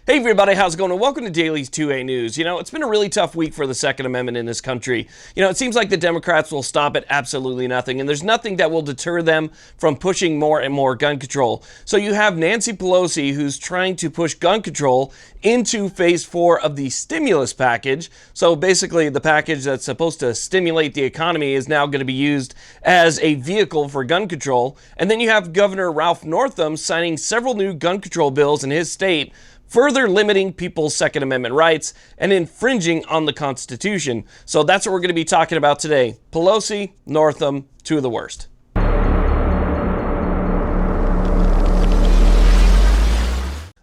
Hey everybody, how's it going? And welcome to Daily's 2A News. It's been a really tough week for the Second Amendment in this country. It seems like the Democrats will stop at absolutely nothing, and there's nothing that will deter them from pushing more and more gun control. So you have Nancy Pelosi, who's trying to push gun control into phase 4 of the stimulus package. So basically, the package that's supposed to stimulate the economy is now going to be used as a vehicle for gun control. And then you have Governor Ralph Northam signing several new gun control bills in his state, further limiting people's Second Amendment rights and infringing on the Constitution. So that's what we're going to be talking about today. Pelosi, Northam, two of the worst.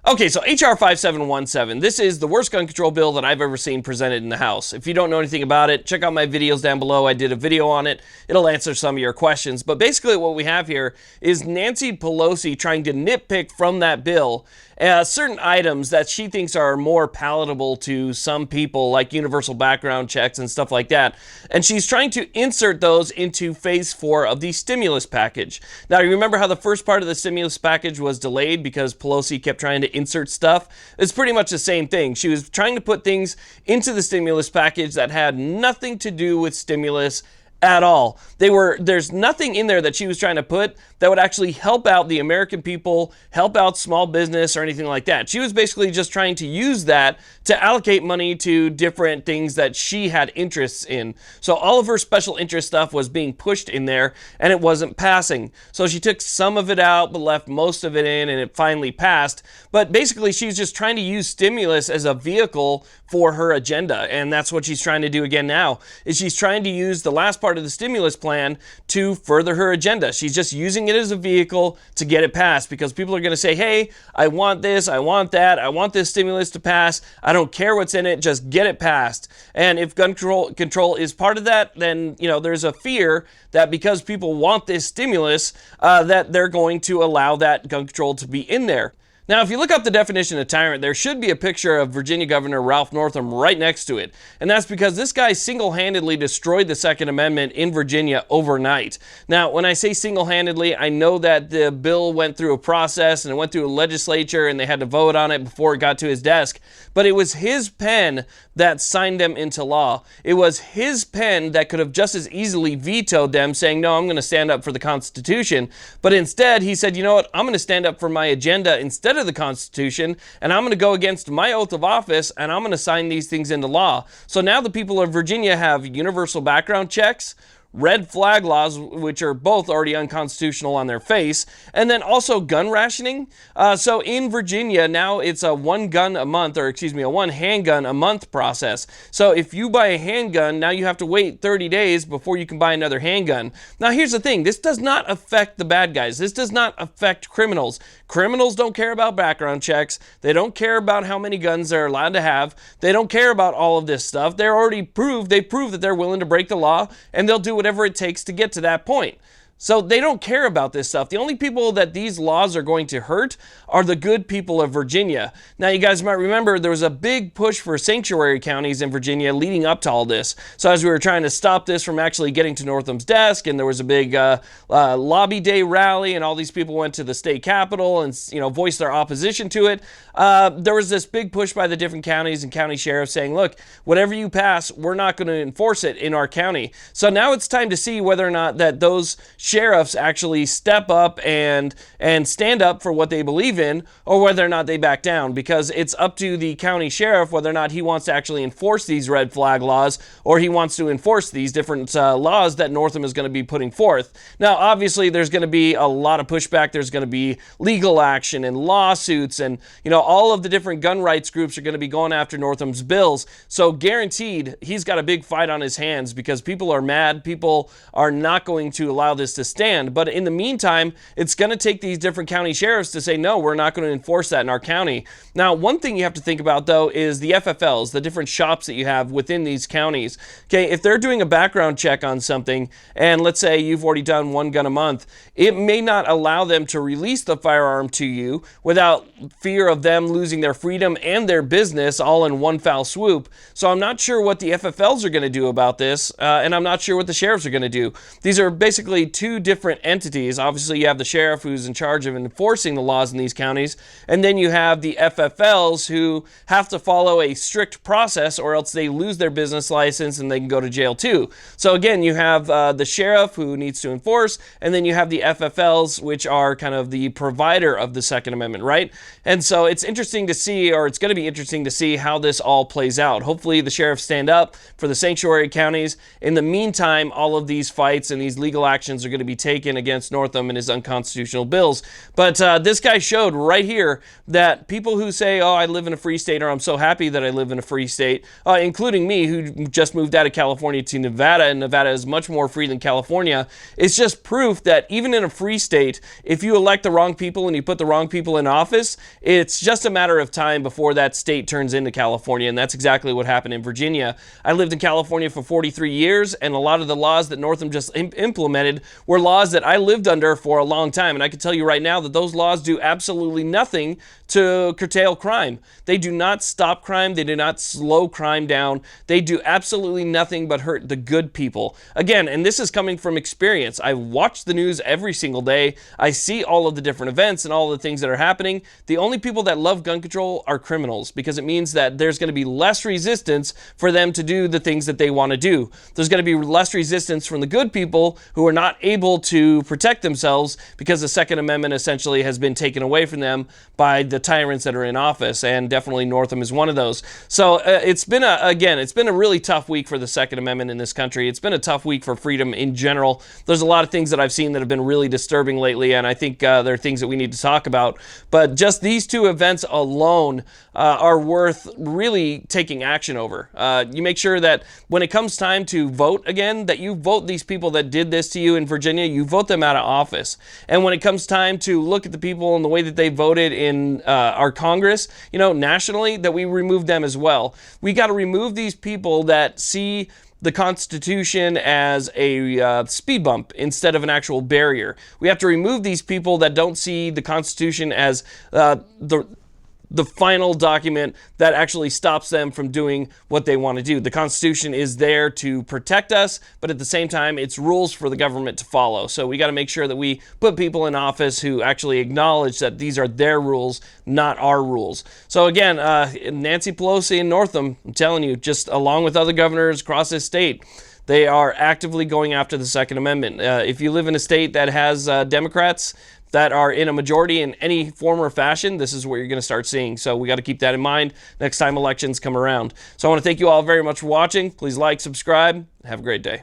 Okay, so H.R. 5717, this is the worst gun control bill that I've ever seen presented in the House. If you don't know anything about it, check out my videos down below. I did a video on it. It'll answer some of your questions. But basically what we have here is Nancy Pelosi trying to nitpick from that bill certain items that she thinks are more palatable to some people, like universal background checks and stuff like that. And she's trying to insert those into phase 4 of the stimulus package. Now, you remember how the first part of the stimulus package was delayed because Pelosi kept trying to insert stuff? It's pretty much the same thing. She was trying to put things into the stimulus package that had nothing to do with stimulus at all. There's nothing in there that she was trying to put that would actually help out the American people, help out small business or anything like that. She was basically just trying to use that to allocate money to different things that she had interests in. So all of her special interest stuff was being pushed in there and it wasn't passing. So she took some of it out but left most of it in and it finally passed. But basically she's just trying to use stimulus as a vehicle for her agenda, and that's what she's trying to do again now, is she's trying to use the last part of the stimulus plan to further her agenda. She's just using it as a vehicle to get it passed because people are going to say, hey, I want this, I want that, I want this stimulus to pass, I don't care what's in it, just get it passed. And if gun control is part of that, then there's a fear that because people want this stimulus, that they're going to allow that gun control to be in there. Now, if you look up the definition of tyrant, there should be a picture of Virginia Governor Ralph Northam right next to it. And that's because this guy single-handedly destroyed the Second Amendment in Virginia overnight. Now, when I say single-handedly, I know that the bill went through a process and it went through a legislature and they had to vote on it before it got to his desk. But it was his pen that signed them into law. It was his pen that could have just as easily vetoed them, saying, no, I'm going to stand up for the Constitution. But instead, he said, you know what, I'm going to stand up for my agenda instead of the Constitution, and I'm going to go against my oath of office, and I'm going to sign these things into law. So now the people of Virginia have universal background checks, red flag laws, which are both already unconstitutional on their face, and then also gun rationing. So in Virginia, now it's a one handgun a month process. So if you buy a handgun, now you have to wait 30 days before you can buy another handgun. Now here's the thing, this does not affect the bad guys. This does not affect criminals. Criminals don't care about background checks. They don't care about how many guns they're allowed to have. They don't care about all of this stuff. They're already proved that they're willing to break the law, and they'll do whatever it takes to get to that point. So they don't care about this stuff. The only people that these laws are going to hurt are the good people of Virginia. Now, you guys might remember there was a big push for sanctuary counties in Virginia leading up to all this. So as we were trying to stop this from actually getting to Northam's desk, and there was a big lobby day rally, and all these people went to the state capitol and voiced their opposition to it, there was this big push by the different counties and county sheriffs saying, look, whatever you pass, we're not going to enforce it in our county. So now it's time to see whether or not that those sheriffs actually step up and stand up for what they believe in, or whether or not they back down, because it's up to the county sheriff whether or not he wants to actually enforce these red flag laws, or he wants to enforce these different laws that Northam is going to be putting forth. Now, obviously, there's going to be a lot of pushback. There's going to be legal action and lawsuits, and all of the different gun rights groups are going to be going after Northam's bills. So guaranteed, he's got a big fight on his hands because people are mad. People are not going to allow this to stand. But in the meantime, it's going to take these different county sheriffs to say, no, we're not going to enforce that in our county. Now, one thing you have to think about, though, is the FFLs, the different shops that you have within these counties. Okay, if they're doing a background check on something, and let's say you've already done one gun a month, it may not allow them to release the firearm to you without fear of them losing their freedom and their business all in one foul swoop. So I'm not sure what the FFLs are going to do about this, and I'm not sure what the sheriffs are going to do. These are basically two two different entities. Obviously, you have the sheriff who's in charge of enforcing the laws in these counties, and then you have the FFLs who have to follow a strict process or else they lose their business license and they can go to jail too. So again, you have the sheriff who needs to enforce, and then you have the FFLs, which are kind of the provider of the Second Amendment, right? And so it's interesting to see, or it's going to be interesting to see how this all plays out. Hopefully the sheriffs stand up for the sanctuary counties. In the meantime, all of these fights and these legal actions are going to be taken against Northam and his unconstitutional bills. But this guy showed right here that people who say, oh, I live in a free state, or I'm so happy that I live in a free state, including me who just moved out of California to Nevada, and Nevada is much more free than California, it's just proof that even in a free state, if you elect the wrong people and you put the wrong people in office, it's just a matter of time before that state turns into California, and that's exactly what happened in Virginia. I lived in California for 43 years, and a lot of the laws that Northam just implemented were laws that I lived under for a long time, and I can tell you right now that those laws do absolutely nothing to curtail crime. They do not stop crime. They do not slow crime down. They do absolutely nothing but hurt the good people. Again, and this is coming from experience. I watch the news every single day. I see all of the different events and all the things that are happening. The only people that love gun control are criminals, because it means that there's going to be less resistance for them to do the things that they want to do. There's going to be less resistance from the good people who are not able to protect themselves because the Second Amendment essentially has been taken away from them by the tyrants that are in office, and definitely Northam is one of those. So it's been a really tough week for the Second Amendment in this country. It's been a tough week for freedom in general. There's a lot of things that I've seen that have been really disturbing lately, and I think there are things that we need to talk about. But just these two events alone are worth really taking action over. You make sure that when it comes time to vote again, that you vote these people that did this to you in Virginia, you vote them out of office. And when it comes time to look at the people and the way that they voted in our Congress, nationally, that we remove them as well. We got to remove these people that see the Constitution as a speed bump instead of an actual barrier. We have to remove these people that don't see the Constitution as the final document that actually stops them from doing what they want to do. The Constitution is there to protect us, but at the same time, it's rules for the government to follow. So we got to make sure that we put people in office who actually acknowledge that these are their rules, not our rules. So again, Nancy Pelosi and Northam, I'm telling you, just along with other governors across this state, they are actively going after the Second Amendment. If you live in a state that has Democrats that are in a majority in any form or fashion, this is what you're going to start seeing. So we got to keep that in mind next time elections come around. So I want to thank you all very much for watching. Please like, subscribe, have a great day.